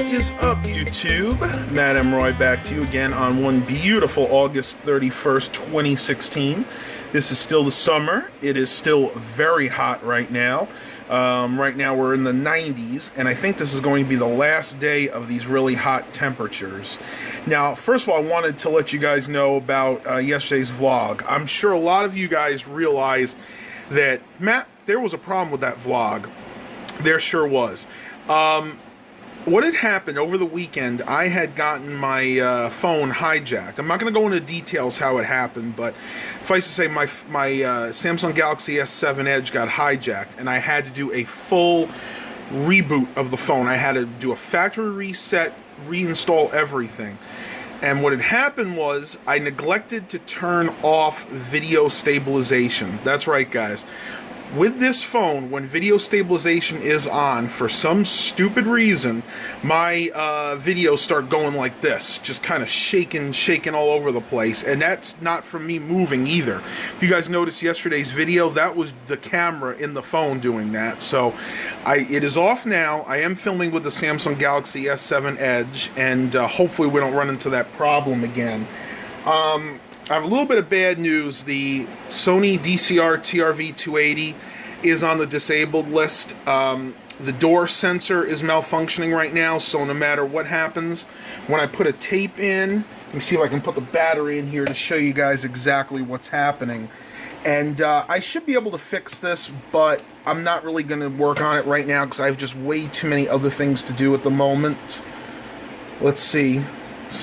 What is up, YouTube? Matt M. Roy back to you again on one beautiful August 31st, 2016. This is still the summer. It is still very hot right now. Right now we're in the 90s, and I think this is going to be the last day of these really hot temperatures. Now, first of all, I wanted to let you guys know about yesterday's vlog. I'm sure a lot of you guys realized that, Matt, there was a problem with that vlog. There sure was. What had happened over the weekend, I had gotten my phone hijacked. I'm not going to go into details how it happened, but suffice to say my Samsung Galaxy S7 Edge got hijacked, and I had to do a full reboot of the phone. I had to do a factory reset, reinstall everything. And what had happened was I neglected to turn off video stabilization. That's right, guys. With this phone, when video stabilization is on, for some stupid reason, my videos start going like this, just kind of shaking all over the place, and that's not from me moving either. If you guys noticed yesterday's video, that was the camera in the phone doing that. So it is off now. I am filming with the Samsung Galaxy S7 Edge, and hopefully we don't run into that problem again. I have a little bit of bad news. The Sony DCR TRV-280 is on the disabled list. The door sensor is malfunctioning right now, so no matter what happens, when I put a tape in, let me see if I can put the battery in here to show you guys exactly what's happening. And I should be able to fix this, but I'm not really going to work on it right now because I have just way too many other things to do at the moment. Let's see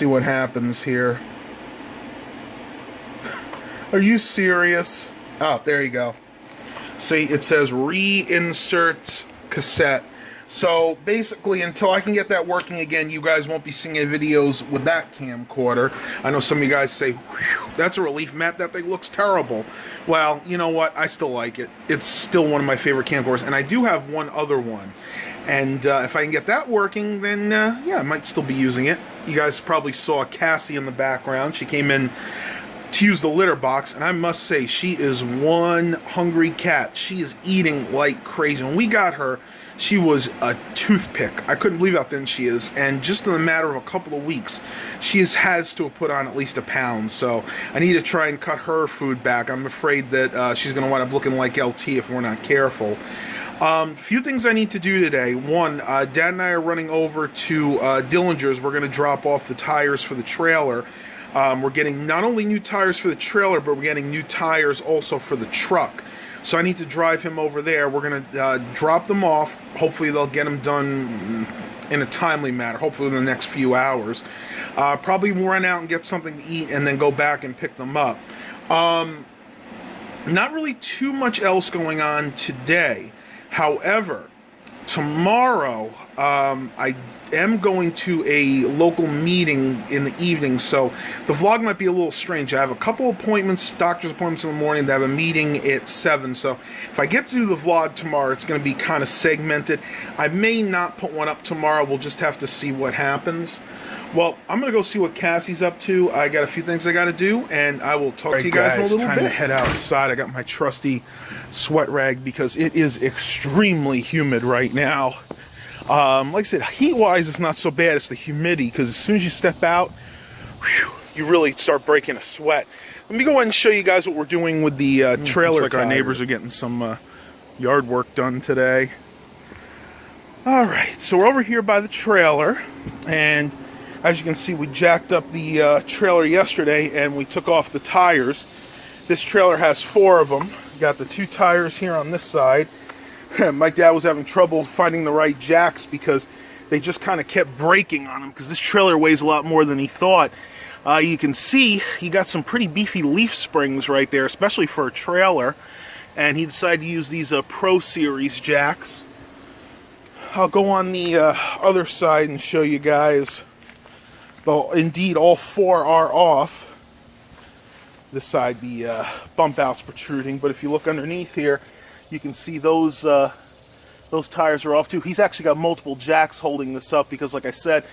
what happens here. Are you serious? Oh, there you go. See, it says reinsert cassette. So basically, until I can get that working again, you guys won't be seeing any videos with that camcorder. I know some of you guys say, whew, that's a relief, Matt, that thing looks terrible. Well, you know what? I still like it. It's still one of my favorite camcorders, and I do have one other one. And if I can get that working, then yeah, I might still be using it. You guys probably saw Cassie in the background. She came in to use the litter box, and I must say, she is one hungry cat. She is eating like crazy. When we got her, she was a toothpick. I couldn't believe how thin she is, and just in a matter of a couple of weeks, she has to have put on at least a pound. So I need to try and cut her food back. I'm afraid that she's going to wind up looking like LT if we're not careful. Few things I need to do today. One, Dad and I are running over to Dillinger's. We're going to drop off the tires for the trailer. We're getting not only new tires for the trailer, but we're getting new tires also for the truck. So I need to drive him over there. We're going to drop them off. Hopefully they'll get them done in a timely manner, hopefully in the next few hours. Probably run out and get something to eat and then go back and pick them up. Not really too much else going on today. However, tomorrow I am going to a local meeting in the evening, so the vlog might be a little strange. I have a couple appointments, doctor's appointments in the morning. They have a meeting at 7, so if I get to do the vlog tomorrow, it's going to be kind of segmented. I may not put one up tomorrow. We'll just have to see what happens. Well, I'm going to go see what Cassie's up to. I got a few things I got to do, and I will talk to you guys in a little bit. Time to head outside. I got my trusty sweat rag because it is extremely humid right now. Like I said, heat-wise, it's not so bad. It's the humidity, because as soon as you step out, whew, you really start breaking a sweat. Let me go ahead and show you guys what we're doing with the trailer. Looks like our neighbors are getting some yard work done today. All right, so we're over here by the trailer, and as you can see, we jacked up the trailer yesterday, and we took off the tires. This trailer has 4 of them. Got the 2 tires here on this side. My dad was having trouble finding the right jacks because they just kind of kept breaking on him because this trailer weighs a lot more than he thought. You can see he got some pretty beefy leaf springs right there, especially for a trailer, and he decided to use these Pro Series jacks. I'll go on the other side and show you guys. Though indeed all 4 are off. This side, the bump out's protruding, but if you look underneath here, you can see those tires are off too. He's actually got multiple jacks holding this up because, like I said,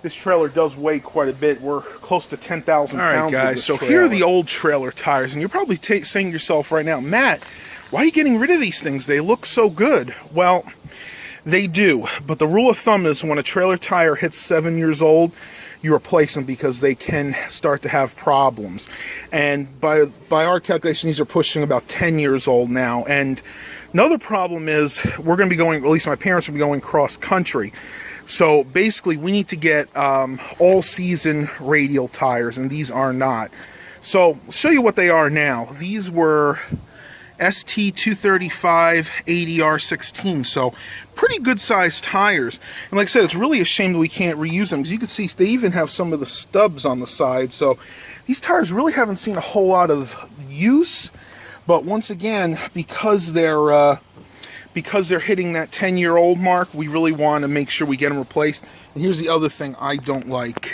this trailer does weigh quite a bit. We're close to 10,000 pounds. All right, guys, so here are the old trailer tires, and you're probably saying to yourself right now, Matt, why are you getting rid of these things? They look so good. Well, They do, but the rule of thumb is when a trailer tire hits 7 years old, you replace them because they can start to have problems. And by our calculation, these are pushing about 10 years old now. And another problem is we're going to be going, at least my parents will be going cross country. So basically we need to get all season radial tires, and these are not. So I'll show you what they are now. These were ST235 ADR16, so pretty good sized tires. And like I said, it's really a shame that we can't reuse them, because you can see they even have some of the stubs on the side. So these tires really haven't seen a whole lot of use, but once again, because they're hitting that 10-year-old mark, we really want to make sure we get them replaced. And here's the other thing I don't like.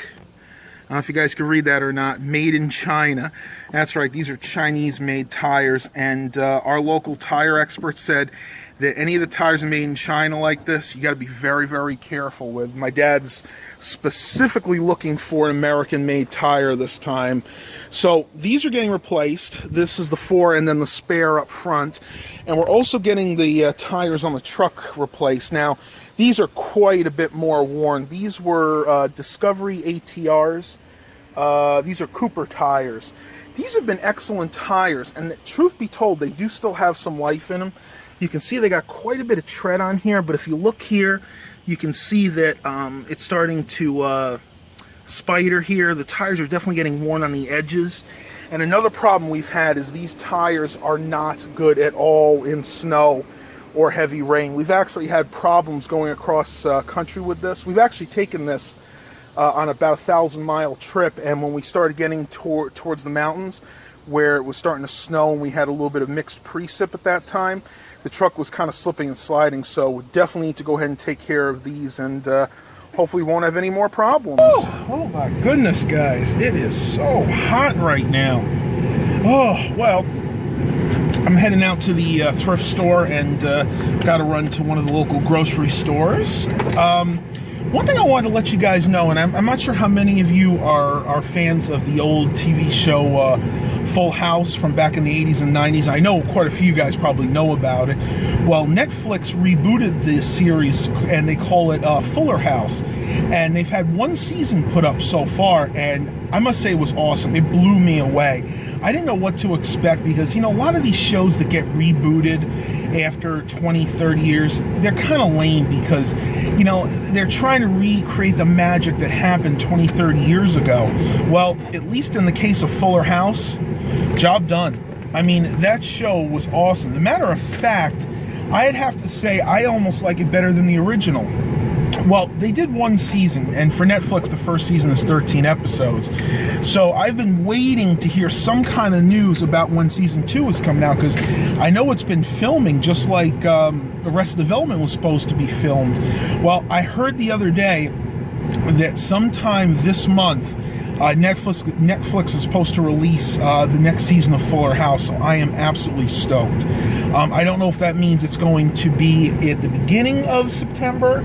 I don't know if you guys can read that or not. Made in China. That's right, these are Chinese-made tires, and our local tire expert said that any of the tires made in China like this, you got to be very, very careful with. My dad's specifically looking for an American-made tire this time. So these are getting replaced. This is the 4 and then the spare up front. And we're also getting the tires on the truck replaced. Now, these are quite a bit more worn. These were Discovery ATRs. These are Cooper tires. These have been excellent tires, and truth be told, they do still have some life in them. You can see they got quite a bit of tread on here, but if you look here, you can see that it's starting to spider here. The tires are definitely getting worn on the edges. And another problem we've had is these tires are not good at all in snow or heavy rain. We've actually had problems going across country with this. We've actually taken this on about a 1,000-mile trip, and when we started getting towards the mountains where it was starting to snow and we had a little bit of mixed precip at that time, the truck was kind of slipping and sliding. So we definitely need to go ahead and take care of these, and hopefully we won't have any more problems. Oh my goodness, guys, it is so hot right now. Oh, well, I'm heading out to the thrift store and got to run to one of the local grocery stores. One thing I wanted to let you guys know, and I'm not sure how many of you are fans of the old TV show Full House from back in the 80s and 90s. I know quite a few of you guys probably know about it. Well, Netflix rebooted the series, and they call it Fuller House. And they've had one season put up so far, and I must say it was awesome. It blew me away. I didn't know what to expect because, you know, a lot of these shows that get rebooted after 20, 30 years, they're kind of lame because, you know, they're trying to recreate the magic that happened 20, 30 years ago. Well, at least in the case of Fuller House, job done. I mean, that show was awesome. As a matter of fact, I'd have to say I almost like it better than the original. Well, they did one season, and for Netflix, the first season is 13 episodes. So I've been waiting to hear some kind of news about when season 2 is coming out, because I know it's been filming, just like Arrested Development was supposed to be filmed. Well, I heard the other day that sometime this month, Netflix is supposed to release the next season of Fuller House, so I am absolutely stoked. I don't know if that means it's going to be at the beginning of September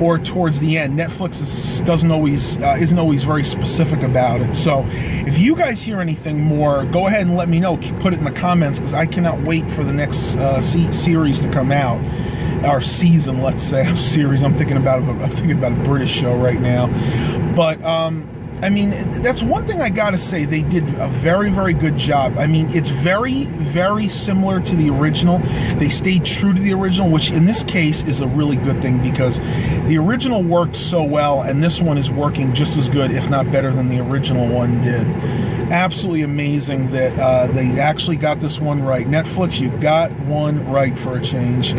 or towards the end. Netflix isn't always very specific about it. So if you guys hear anything more, go ahead and let me know. Put it in the comments, because I cannot wait for the next series to come out. Or season, let's say. I'm thinking about a British show right now. But I mean, that's one thing I gotta say. They did a very, very good job. I mean, it's very, very similar to the original. They stayed true to the original, which in this case is a really good thing, because the original worked so well, and this one is working just as good, if not better, than the original one did. Absolutely amazing that they actually got this one right. Netflix, you got one right for a change.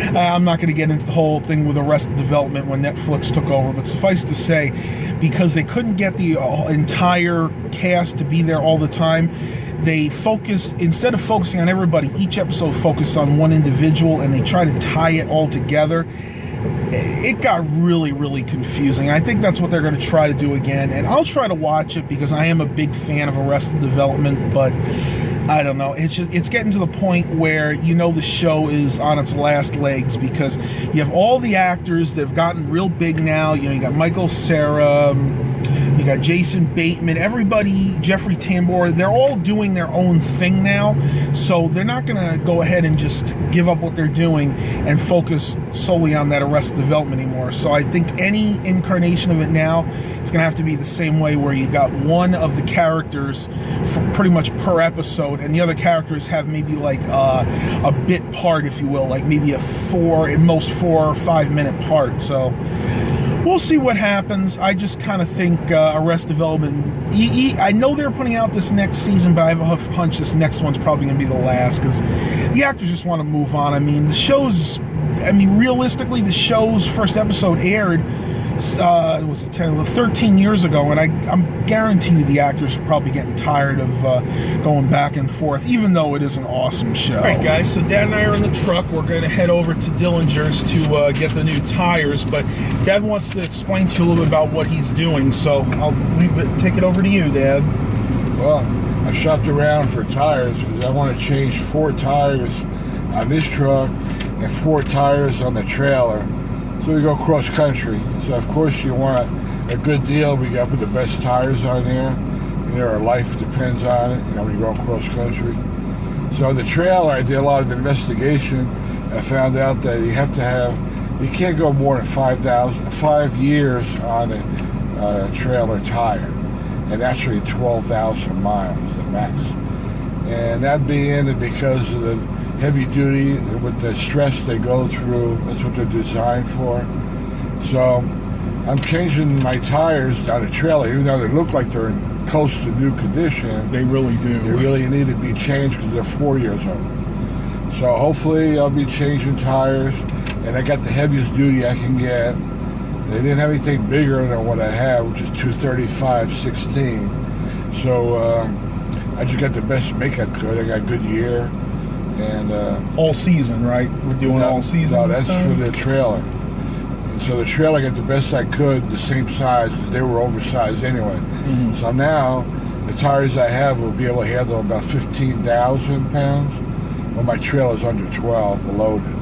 I'm not going to get into the whole thing with Arrested Development when Netflix took over, but suffice to say, because they couldn't get the entire cast to be there all the time, they focused, instead of focusing on everybody, each episode focused on one individual, and they tried to tie it all together. It got really, really confusing. I think that's what they're going to try to do again, and I'll try to watch it because I am a big fan of Arrested Development, but I don't know. It's getting to the point where, you know, the show is on its last legs, because you have all the actors that have gotten real big now. You know, you got Michael Cera, you got Jason Bateman, everybody, Jeffrey Tambor. They're all doing their own thing now, so they're not going to go ahead and just give up what they're doing and focus solely on that Arrested Development anymore. So I think any incarnation of it now is going to have to be the same way, where you got one of the characters for pretty much per episode, and the other characters have maybe like a bit part, if you will, like maybe at most 4 or 5 minute part. So we'll see what happens. I just kind of think Arrested Development, I know they're putting out this next season, but I have a hunch this next one's probably going to be the last, because the actors just want to move on. I mean, realistically, the show's first episode aired, was it 13 years ago, and I'm guaranteeing you the actors are probably getting tired of going back and forth, even though it is an awesome show. All right, guys, so Dad and I are in the truck. We're going to head over to Dillinger's to get the new tires, but Dad wants to explain to you a little bit about what he's doing, so I'll take it over to you, Dad. Well, I shopped around for tires because I want to change 4 tires on this truck and 4 tires on the trailer. So we go cross country. So of course you want a good deal. We got put the best tires on there. Our life depends on it, when you go cross country. So the trailer, I did a lot of investigation. I found out that you can't go more than 5 years on a trailer tire, and actually 12,000 miles, the max. And that being because of the heavy duty, with the stress they go through, that's what they're designed for. So I'm changing my tires on the trailer, even though they look like they're in close to new condition. They really do. They really need to be changed because they're 4 years old. So hopefully I'll be changing tires, and I got the heaviest duty I can get. They didn't have anything bigger than what I have, which is 235/16. So I just got the best make I could. I got Goodyear. And all season, right? We're doing all season. No, that's for the trailer. And so the trailer got the best I could, the same size, because they were oversized anyway. Mm-hmm. So now the tires I have will be able to handle about 15,000 pounds. Well, my trailer's under 12, loaded.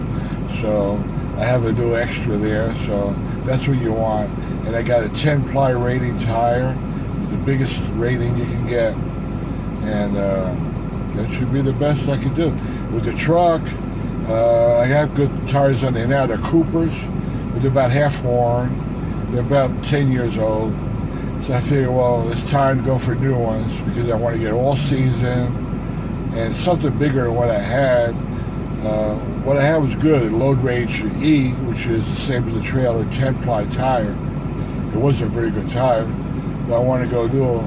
So I have a new extra there. So that's what you want. And I got a 10-ply rating tire, the biggest rating you can get, and that should be the best I could do. With the truck, I have good tires on there now. They're Coopers, but they're about half worn. They're about 10 years old. So I figure, well, it's time to go for new ones because I want to get all season and something bigger than what I had. What I had was good. Load range E, which is the same as the trailer, 10-ply tire. It wasn't a very good tire, but I want to go do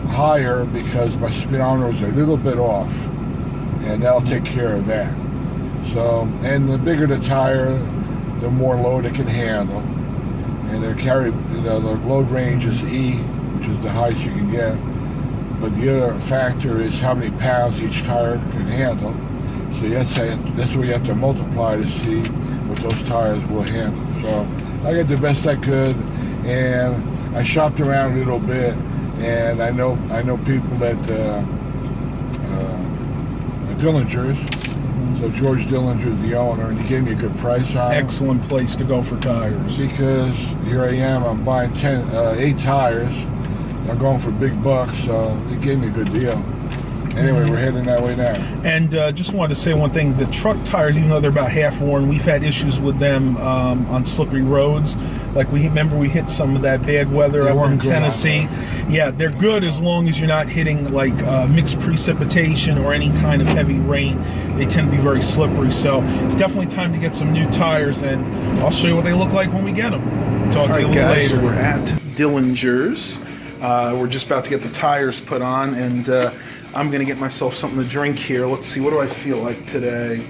higher because my speedometer was a little bit off, and that'll take care of that. So, and the bigger the tire, the more load it can handle, and the load range is E, which is the highest you can get. But the other factor is how many pounds each tire can handle. So that's what you have to multiply to see what those tires will handle. So I got the best I could, and I shopped around a little bit. And I know people at Dillinger's. So George Dillinger is the owner, and he gave me a good price on it. Excellent place to go for tires. Because here I am, I'm buying 8 tires. I'm going for big bucks, so he gave me a good deal. Anyway, we're heading that way now. And just wanted to say one thing. The truck tires, even though they're about half worn, we've had issues with them on slippery roads. Like we hit some of that bad weather up in Tennessee. Yeah, they're good as long as you're not hitting like mixed precipitation or any kind of heavy rain. They tend to be very slippery. So it's definitely time to get some new tires, and I'll show you what they look like when we get them. Talk to you a little later. We're at Dillinger's. We're just about to get the tires put on, and I'm going to get myself something to drink here. Let's see, what do I feel like today?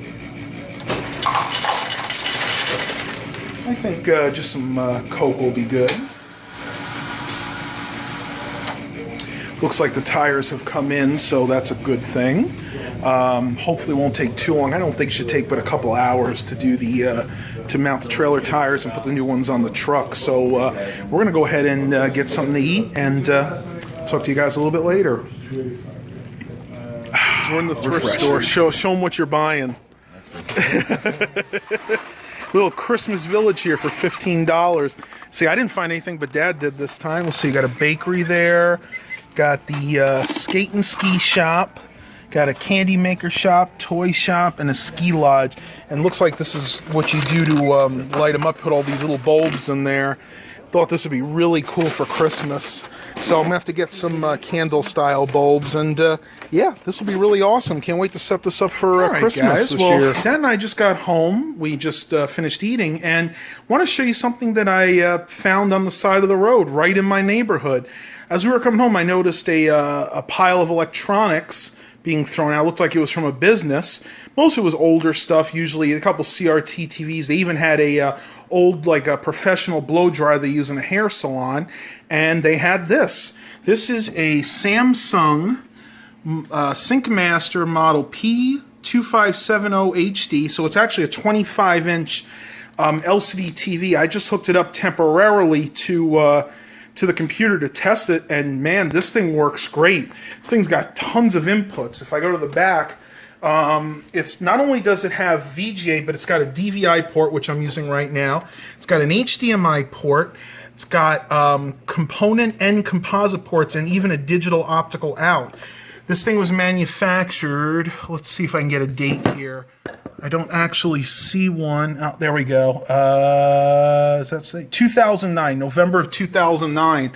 I think just some Coke will be good. Looks like the tires have come in, so that's a good thing. Hopefully it won't take too long. I don't think it should take but a couple hours to do to mount the trailer tires and put the new ones on the truck. So we're going to go ahead and get something to eat and talk to you guys a little bit later. We're in the thrift store. Show them what you're buying. Little Christmas village here for $15. See, I didn't find anything, but Dad did this time. Let's see, you got a bakery there. Got the skate and ski shop. Got a candy maker shop, toy shop, and a ski lodge. And looks like this is what you do to light them up. Put all these little bulbs in there. Thought this would be really cool for Christmas. So I'm going to have to get some candle-style bulbs. And, yeah, this will be really awesome. Can't wait to set this up for Christmas this year. Dad and I just got home. We just finished eating. And want to show you something that I found on the side of the road right in my neighborhood. As we were coming home, I noticed a pile of electronics being thrown out. It looked like it was from a business. Most of it was older stuff, usually a couple CRT TVs. They even had a old, like a professional blow dryer they use in a hair salon. And they had this. This is a Samsung SyncMaster model P2570HD. So it's actually a 25-inch LCD TV. I just hooked it up temporarily to the computer to test it, and man, this thing works great. This thing's got tons of inputs. If I go to the back, it's not only does it have VGA, but it's got a DVI port, which I'm using right now. It's got an HDMI port. It's got component and composite ports, and even a digital optical out. This thing was manufactured, let's see if I can get a date here. I don't actually see one. Oh, there we go. Does that say 2009, November of 2009.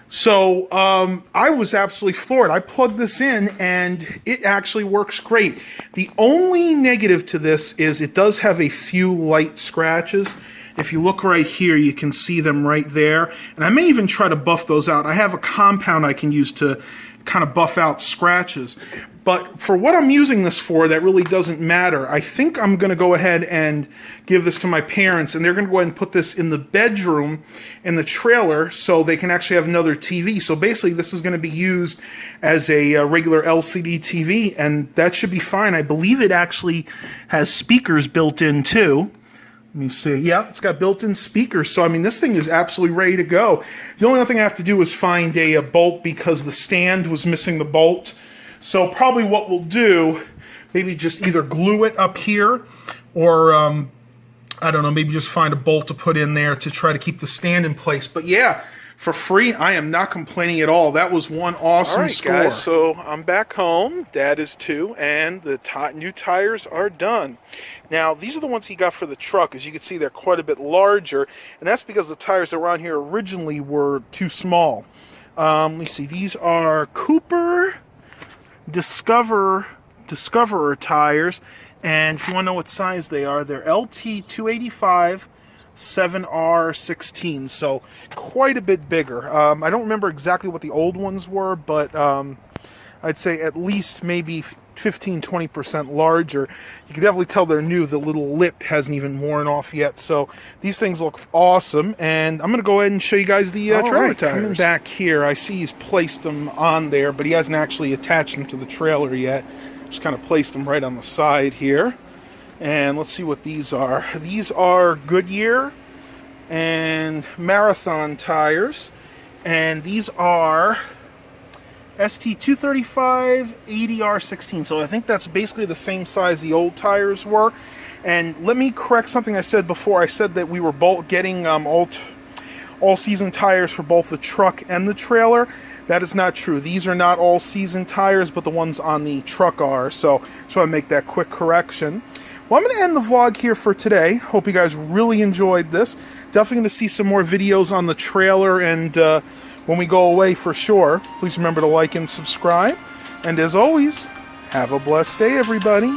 So I was absolutely floored. I plugged this in and it actually works great. The only negative to this is it does have a few light scratches. If you look right here, you can see them right there. And I may even try to buff those out. I have a compound I can use to kind of buff out scratches. But for what I'm using this for, that really doesn't matter. I think I'm going to go ahead and give this to my parents, and they're going to go ahead and put this in the bedroom in the trailer so they can actually have another TV. So basically, this is going to be used as a regular LCD TV, and that should be fine. I believe it actually has speakers built in, too. Let me see. Yeah, it's got built-in speakers. So, I mean, this thing is absolutely ready to go. The only other thing I have to do is find a bolt because the stand was missing the bolt. So probably what we'll do, maybe just either glue it up here or, I don't know, maybe just find a bolt to put in there to try to keep the stand in place. But yeah, for free, I am not complaining at all. That was one awesome score. All right, guys, so I'm back home. Dad is too, and the new tires are done. Now, these are the ones he got for the truck. As you can see, they're quite a bit larger, and that's because the tires around here originally were too small. Let me see. These are Cooper Discoverer tires, and if you want to know what size they are, they're LT 285 7R16, so quite a bit bigger. I don't remember exactly what the old ones were, but I'd say at least maybe 15-20% larger. You can definitely tell they're new. The little lip hasn't even worn off yet, so these things look awesome. And I'm going to go ahead and show you guys the trailer tires. Coming back here, I see he's placed them on there, but he hasn't actually attached them to the trailer yet. Just kind of placed them right on the side here. And let's see what these are. These are Goodyear and Marathon tires, and these are ST235 ADR16, so I think that's basically the same size the old tires were. And let me correct something I said before. I said that we were both getting all-season tires for both the truck and the trailer. That is not true. These are not all-season tires, but the ones on the truck are, so I make that quick correction. Well, I'm going to end the vlog here for today. Hope you guys really enjoyed this. Definitely going to see some more videos on the trailer and when we go away for sure. Please remember to like and subscribe. And as always, have a blessed day, everybody.